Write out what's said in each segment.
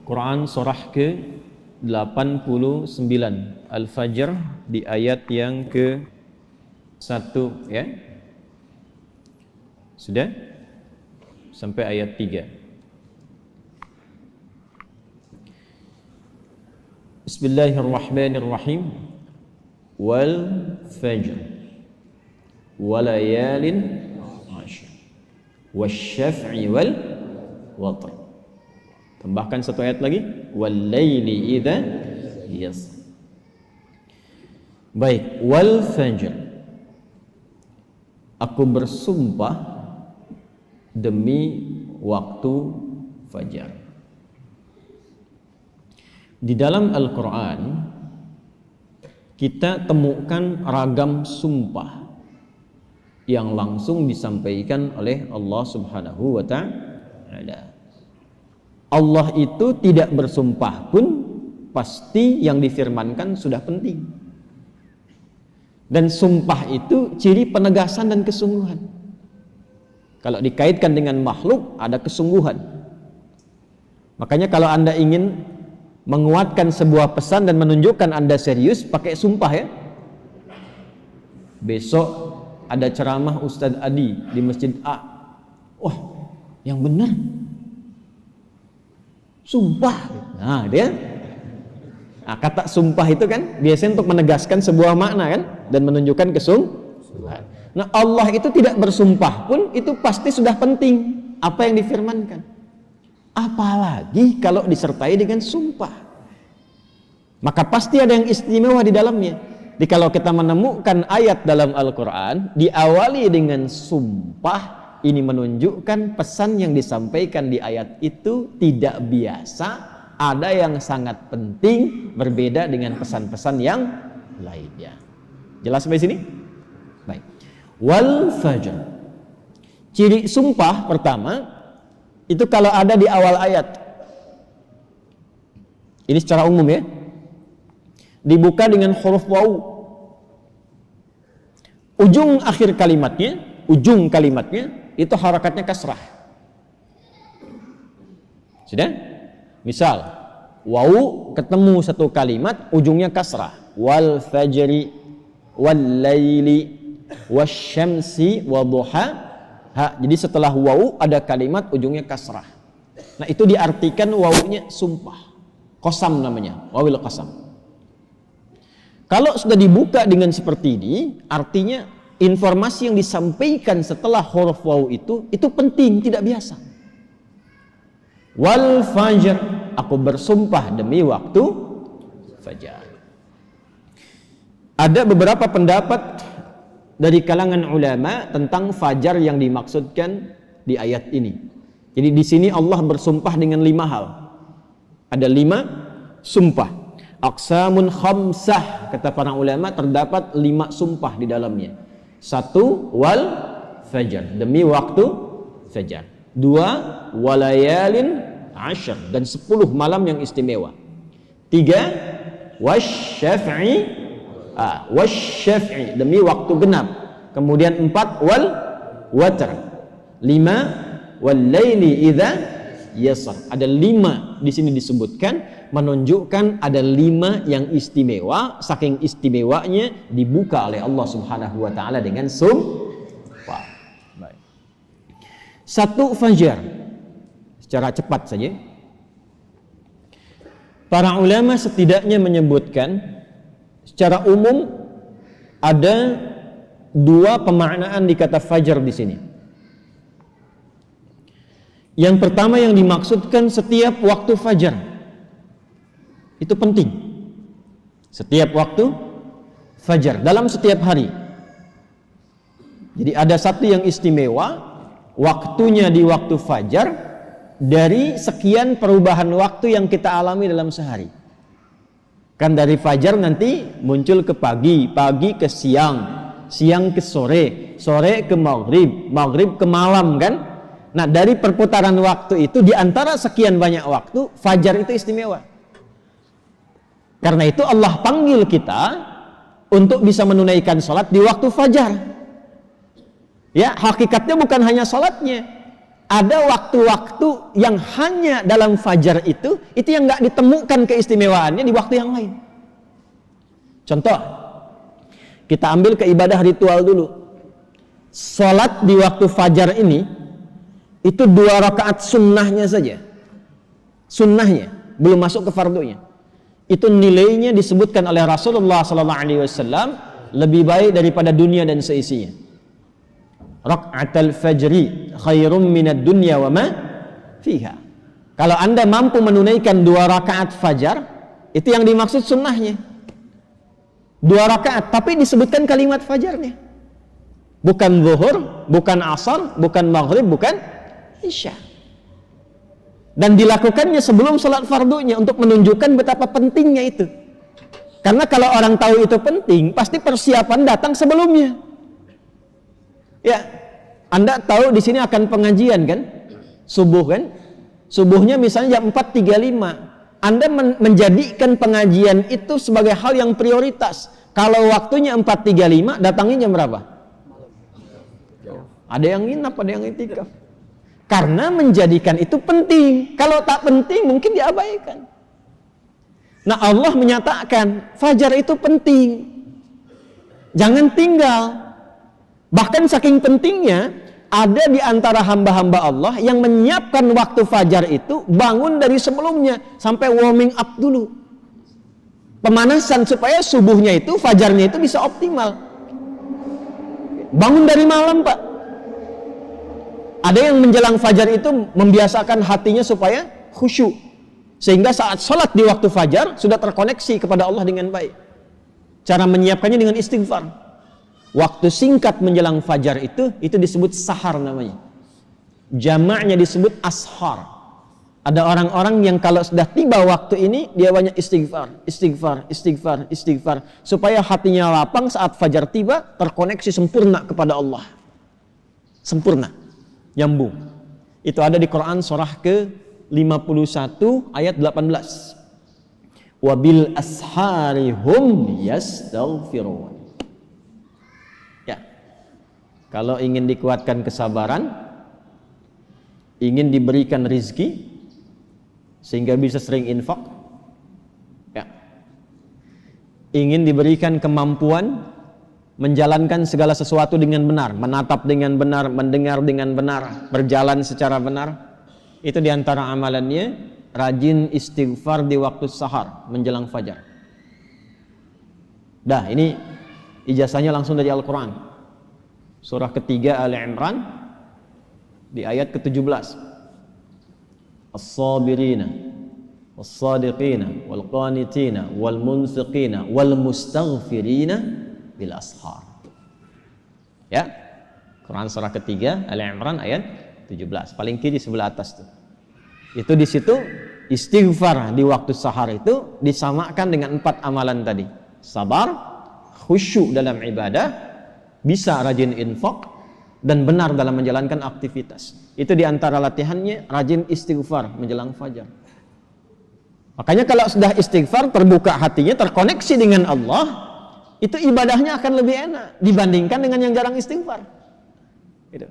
Quran surah ke-89 Al-Fajr di ayat yang ke-1 ya. Sudah? Sampai ayat 3. Bismillahirrahmanirrahim. Wal fajr walayalin 'ashr wasyaf'i wal watr. Tambahkan satu ayat lagi, wal laili idza yasr. Baik, wal fajr, aku bersumpah demi waktu fajar. Di dalam Al-Quran kita temukan ragam sumpah yang langsung disampaikan oleh Allah Subhanahu wa ta'ala. Allah itu tidak bersumpah pun pasti yang difirmankan sudah penting. Dan sumpah itu ciri penegasan dan kesungguhan. Kalau dikaitkan dengan makhluk ada kesungguhan. Makanya kalau Anda ingin menguatkan sebuah pesan dan menunjukkan Anda serius, pakai sumpah ya. Besok ada ceramah Ustadz Adi di Masjid A. Wah, yang benar sumpah. Nah, dia. Nah, kata sumpah itu kan biasanya untuk menegaskan sebuah makna kan dan menunjukkan kesungguhan. Nah, Allah itu tidak bersumpah pun itu pasti sudah penting apa yang difirmankan. Apalagi kalau disertai dengan sumpah. Maka pasti ada yang istimewa di dalamnya. Jadi kalau kita menemukan ayat dalam Al-Quran diawali dengan sumpah, ini menunjukkan pesan yang disampaikan di ayat itu tidak biasa, ada yang sangat penting, berbeda dengan pesan-pesan yang lainnya. Jelas sampai sini? Baik. Wal fajr. Ciri sumpah pertama itu kalau ada di awal ayat. Ini secara umum ya. Dibuka dengan huruf waw. Ujung akhir kalimatnya, ujung kalimatnya itu harakatnya kasrah. Sudah? Misal, waw ketemu satu kalimat ujungnya kasrah. Wal fajri wal laili wasyamsi wadduha. Jadi setelah waw ada kalimat ujungnya kasrah. Nah, itu diartikan wawnya sumpah. Qasam namanya, wawil qasam. Kalau sudah dibuka dengan seperti ini, artinya informasi yang disampaikan setelah huruf waw itu penting, tidak biasa. Wal fajr, aku bersumpah demi waktu fajar. Ada beberapa pendapat dari kalangan ulama tentang fajar yang dimaksudkan di ayat ini. Jadi di sini Allah bersumpah dengan 5 hal. Ada 5 sumpah. Aqsamun khamsah, kata para ulama, terdapat 5 sumpah di dalamnya. 1, wal fajar, demi waktu fajar. 2, walayalin 'ashr, dan 10 malam yang istimewa. 3, wasyaf'i, demi waktu genap. Kemudian 4, wal watr. 5, wal laili idza yasr. Ada 5 di sini disebutkan, menunjukkan ada 5 yang istimewa. Saking istimewanya dibuka oleh Allah Subhanahu wa ta'ala dengan sumpah. Baik. 1, fajar. Secara cepat saja. Para ulama setidaknya menyebutkan secara umum ada 2 pemaknaan di kata fajar di sini. Yang pertama yang dimaksudkan setiap waktu fajar. Itu penting. Setiap waktu fajar, dalam setiap hari. Jadi ada satu yang istimewa, waktunya di waktu fajar dari sekian perubahan waktu yang kita alami dalam sehari. Kan dari fajar nanti muncul ke pagi, pagi ke siang, siang ke sore, sore ke maghrib, maghrib ke malam kan. Nah, dari perputaran waktu itu, di antara sekian banyak waktu, fajar itu istimewa. Karena itu Allah panggil kita untuk bisa menunaikan sholat di waktu fajar. Ya, hakikatnya bukan hanya sholatnya, ada waktu-waktu yang hanya dalam fajar itu yang nggak ditemukan keistimewaannya di waktu yang lain. Contoh, kita ambil ke ibadah ritual dulu. Salat di waktu fajar ini itu 2 rakaat sunnahnya saja. Sunnahnya, belum masuk ke fardunya. Itu nilainya disebutkan oleh Rasulullah SAW lebih baik daripada dunia dan seisinya. Raka'atul fajri khairum minad dunya wa ma fiha. Kalau Anda mampu menunaikan 2 rakaat fajar, itu yang dimaksud sunnahnya. 2 rakaat, tapi disebutkan kalimat fajarnya. Bukan zuhur, bukan asar, bukan maghrib, bukan isya. Dan dilakukannya sebelum salat fardunya untuk menunjukkan betapa pentingnya itu. Karena kalau orang tahu itu penting, pasti persiapan datang sebelumnya. Ya, Anda tahu di sini akan pengajian kan? Subuh kan? Subuhnya misalnya jam 4.35. Anda menjadikan pengajian itu sebagai hal yang prioritas. Kalau waktunya 4.35, datangnya jam berapa? Ada yang nginap, ada yang itikaf. Karena menjadikan itu penting. Kalau tak penting mungkin diabaikan. Nah, Allah menyatakan fajar itu penting. Jangan tinggal. Bahkan saking pentingnya, ada di antara hamba-hamba Allah yang menyiapkan waktu fajar itu bangun dari sebelumnya sampai warming up dulu. Pemanasan supaya subuhnya itu, fajarnya itu bisa optimal. Bangun dari malam, Pak. Ada yang menjelang fajar itu membiasakan hatinya supaya khusyuk. Sehingga saat sholat di waktu fajar sudah terkoneksi kepada Allah dengan baik. Cara menyiapkannya dengan istighfar. Waktu singkat menjelang fajar itu disebut sahar namanya. Jamaknya disebut ashar. Ada orang-orang yang kalau sudah tiba waktu ini, dia banyak istighfar, istighfar, istighfar, istighfar. Supaya hatinya lapang saat fajar tiba, terkoneksi sempurna kepada Allah. Sempurna. Nyambung. Itu ada di Quran surah ke-51 ayat 18. Wabil ashari hum yastaghfirun. Ya. Kalau ingin dikuatkan kesabaran, ingin diberikan rizki sehingga bisa sering infak, ya. Ingin diberikan kemampuan menjalankan segala sesuatu dengan benar, menatap dengan benar, mendengar dengan benar, berjalan secara benar. Itu diantara amalannya, rajin istighfar di waktu sahar menjelang fajar. Dah, ini ijazahnya langsung dari Al-Quran. Surah ketiga Ali Imran di ayat ke-17. As-sabirina was-sadiqina wal-qanitina wal-munfiqina wal-mustaghfirina bil ashar. Ya. Quran surah ketiga Ali Imran ayat 17. Paling kiri sebelah atas tuh. Itu di situ istighfar di waktu sahar itu disamakan dengan 4 amalan tadi. Sabar, khusyuk dalam ibadah, bisa rajin infak dan benar dalam menjalankan aktivitas. Itu di antara latihannya rajin istighfar menjelang fajar. Makanya kalau sudah istighfar, terbuka hatinya, terkoneksi dengan Allah, itu ibadahnya akan lebih enak dibandingkan dengan yang jarang istighfar. Gitu.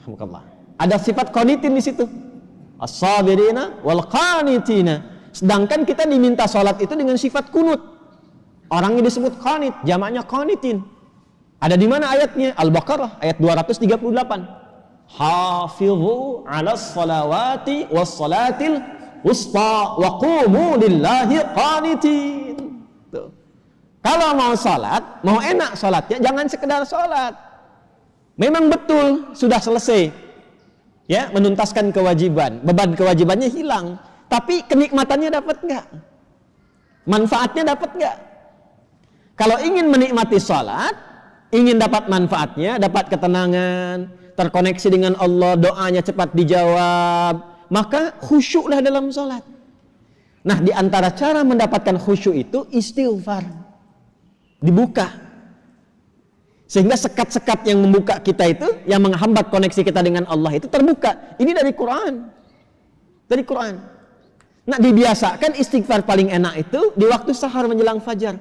Alhamdulillah. Ada sifat qanitin di situ. As-sabirina wal qanitina. Sedangkan kita diminta salat itu dengan sifat kunut. Orangnya disebut qanit, jamaknya qanitin. Ada di mana ayatnya? Al-Baqarah ayat 238. Hafizu 'alas salawati was salatil wusta wa qumu lillahi qanitin. Tuh. Kalau mau salat, mau enak salatnya, jangan sekedar salat. Memang betul sudah selesai, ya, menuntaskan kewajiban, beban kewajibannya hilang. Tapi kenikmatannya dapat nggak? Manfaatnya dapat nggak? Kalau ingin menikmati salat, ingin dapat manfaatnya, dapat ketenangan, terkoneksi dengan Allah, doanya cepat dijawab, maka khusyuklah dalam salat. Nah, di antara cara mendapatkan khusyuk itu istighfar. Dibuka. Sehingga sekat-sekat yang membuka kita itu, yang menghambat koneksi kita dengan Allah itu terbuka. Ini dari Quran. Dari Quran. Nah, dibiasakan istighfar paling enak itu di waktu sahar menjelang fajar.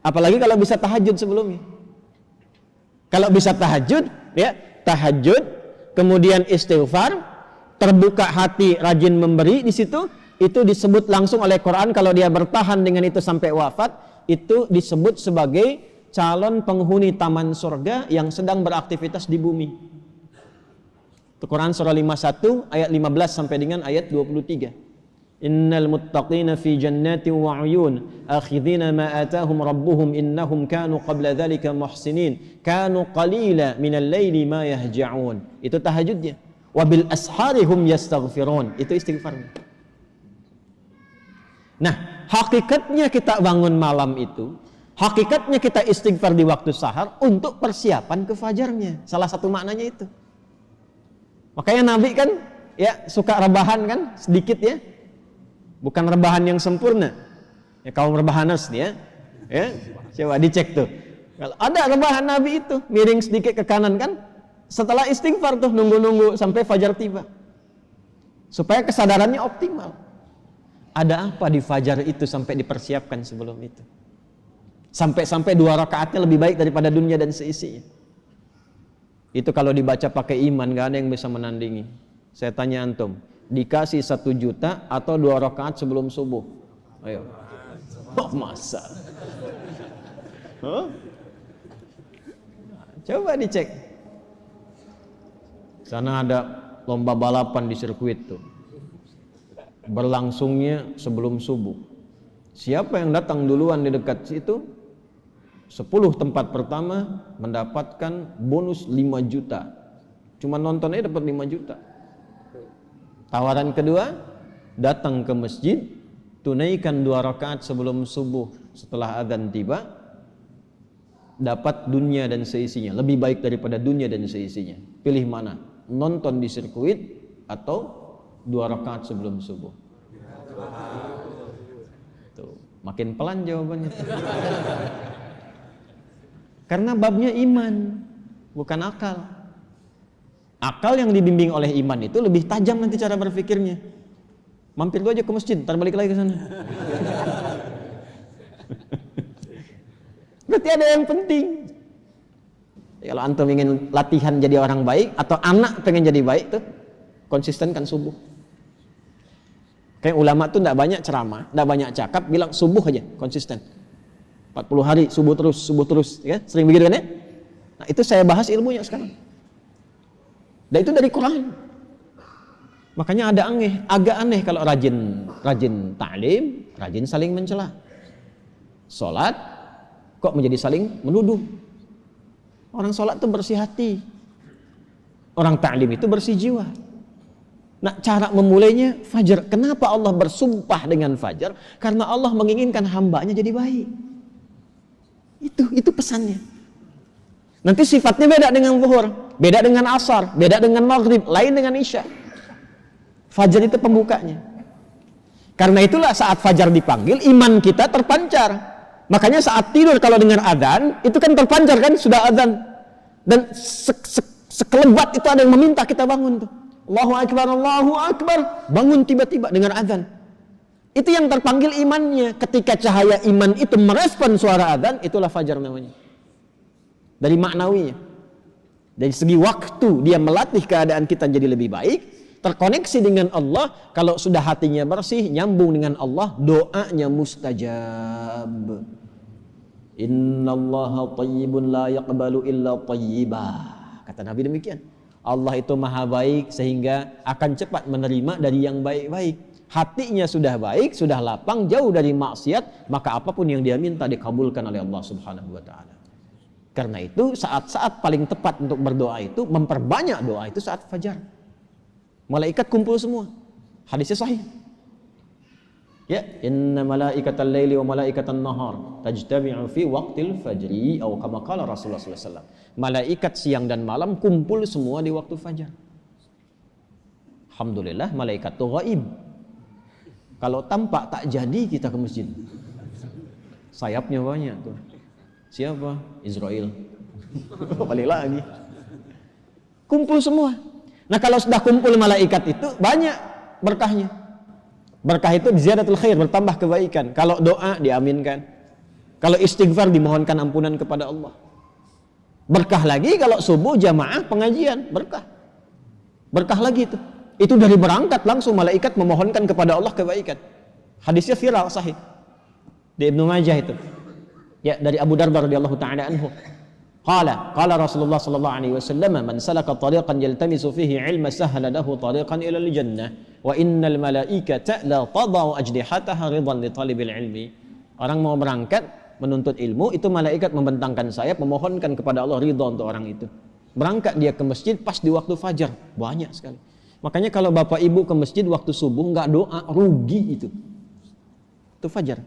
Apalagi kalau bisa tahajud sebelumnya. Kalau bisa tahajud, ya, tahajud kemudian istighfar, terbuka hati, rajin memberi di situ, itu disebut langsung oleh Quran kalau dia bertahan dengan itu sampai wafat, itu disebut sebagai calon penghuni taman surga yang sedang beraktivitas di bumi. Quran surah 51 ayat 15 sampai dengan ayat 23. Innal muttaqina fi jannatin wa 'uyun akhidhina ma atahum rabbuhum innahum kanu qabla dhalika muhsinin kanu qalila minal laili ma yahja'un. Itu tahajudnya. Wa bil ashari hum yastaghfirun. Itu istighfarnya. Nah, hakikatnya kita bangun malam itu, hakikatnya kita istighfar di waktu sahar untuk persiapan ke fajarnya. Salah satu maknanya itu. Makanya Nabi kan ya suka rebahan kan sedikit ya. Bukan rebahan yang sempurna. Ya kaum rebahanas nih ya. Coba dicek tuh. Kalau ada rebahan Nabi itu miring sedikit ke kanan kan, setelah istighfar tuh nunggu-nunggu sampai fajar tiba. Supaya kesadarannya optimal. Ada apa di fajar itu sampai dipersiapkan sebelum itu? Sampai-sampai 2 rakaatnya lebih baik daripada dunia dan seisinya. Itu kalau dibaca pakai iman, gak ada yang bisa menandingi. Saya tanya antum, dikasih 1 juta atau 2 rakaat sebelum subuh? Ayo. Oh, masa? Huh? Coba dicek. Sana ada lomba balapan di sirkuit tuh. Berlangsungnya sebelum subuh. Siapa yang datang duluan di dekat situ, 10 tempat pertama mendapatkan bonus 5 juta. Cuma nonton aja dapat 5 juta. Tawaran kedua, datang ke masjid, tunaikan 2 rakaat sebelum subuh setelah azan tiba, dapat dunia dan seisinya, lebih baik daripada dunia dan seisinya. Pilih mana? Nonton di sirkuit atau 2 rakaat sebelum subuh? Tuh, makin pelan jawabannya. Karena babnya iman, bukan akal. Akal yang dibimbing oleh iman itu lebih tajam nanti cara berpikirnya. Mampir dulu aja ke masjid, ntar balik lagi ke sana. Berarti ada yang penting. Kalau antum ingin latihan jadi orang baik atau anak pengen jadi baik tuh, konsistenkan subuh. Kayak ulama tuh enggak banyak ceramah, enggak banyak cakap, bilang subuh aja, konsisten. 40 hari subuh terus, ya? Sering begitu kan ya? Nah, itu saya bahas ilmunya sekarang. Dan itu dari Quran. Makanya agak aneh kalau rajin ta'lim, rajin saling mencela. Salat kok menjadi saling menuduh. Orang salat itu bersih hati. Orang ta'lim itu bersih jiwa. Nah, cara memulainya fajar. Kenapa Allah bersumpah dengan fajar? Karena Allah menginginkan hambanya jadi baik. Itu pesannya. Nanti sifatnya beda dengan zuhur, beda dengan asar, beda dengan maghrib, lain dengan isya. Fajar itu pembukanya. Karena itulah saat fajar dipanggil, iman kita terpancar. Makanya saat tidur kalau dengar adzan, itu kan terpancar kan, sudah adzan. Dan sekelebat itu ada yang meminta kita bangun tuh. Allahu Akbar, Allahu Akbar. Bangun tiba-tiba dengar adzan. Itu yang terpanggil imannya. Ketika cahaya iman itu merespon suara adzan, itulah fajar namanya. Dari maknawinya. Dari segi waktu dia melatih keadaan kita jadi lebih baik, terkoneksi dengan Allah. Kalau sudah hatinya bersih, nyambung dengan Allah, doanya mustajab. Innallaha tayyibun la yaqbalu illa tayyibah. Kata Nabi demikian. Allah itu maha baik sehingga akan cepat menerima dari yang baik-baik. Hatinya sudah baik, sudah lapang, jauh dari maksiat, maka apapun yang dia minta dikabulkan oleh Allah Subhanahu wa taala. Karena itu saat-saat paling tepat untuk berdoa itu, memperbanyak doa itu saat fajar. Malaikat kumpul semua. Hadisnya sahih. Ya, inna malaikatal laili wa malaikatan nahar tajtami'u fi waqtil fajri atau kama qala Rasulullah sallallahu alaihi wasallam. Malaikat siang dan malam kumpul semua di waktu fajar. Alhamdulillah malaikat itu gaib. Kalau tampak tak jadi kita ke masjid. Sayapnya banyak tuh. Siapa? Israel. Balik lagi. Kumpul semua. Nah, kalau sudah kumpul malaikat itu banyak berkahnya. Berkah itu ziyadatul khair, bertambah kebaikan. Kalau doa diaminkan. Kalau istighfar dimohonkan ampunan kepada Allah. Berkah lagi kalau subuh jamaah pengajian, berkah. Berkah lagi itu. Itu dari berangkat langsung malaikat memohonkan kepada Allah kebaikan. Hadisnya viral sahih di Ibnu Majah itu. Ya, dari Abu Darda radhiyallahu taala anhu. Qala Rasulullah sallallahu alaihi wasallam, "Man salaka tariqan yaltamisu fihi 'ilma sahhala lahu tariqan ila al-jannah, wa innal malaikata la tadau ajnihataha ridan li talibil ilmi." Orang mau berangkat menuntut ilmu, itu malaikat membentangkan sayap memohonkan kepada Allah ridha untuk orang itu. Berangkat dia ke masjid pas di waktu fajar, banyak sekali. Makanya kalau bapak ibu ke masjid waktu subuh nggak doa, rugi itu. Itu fajar.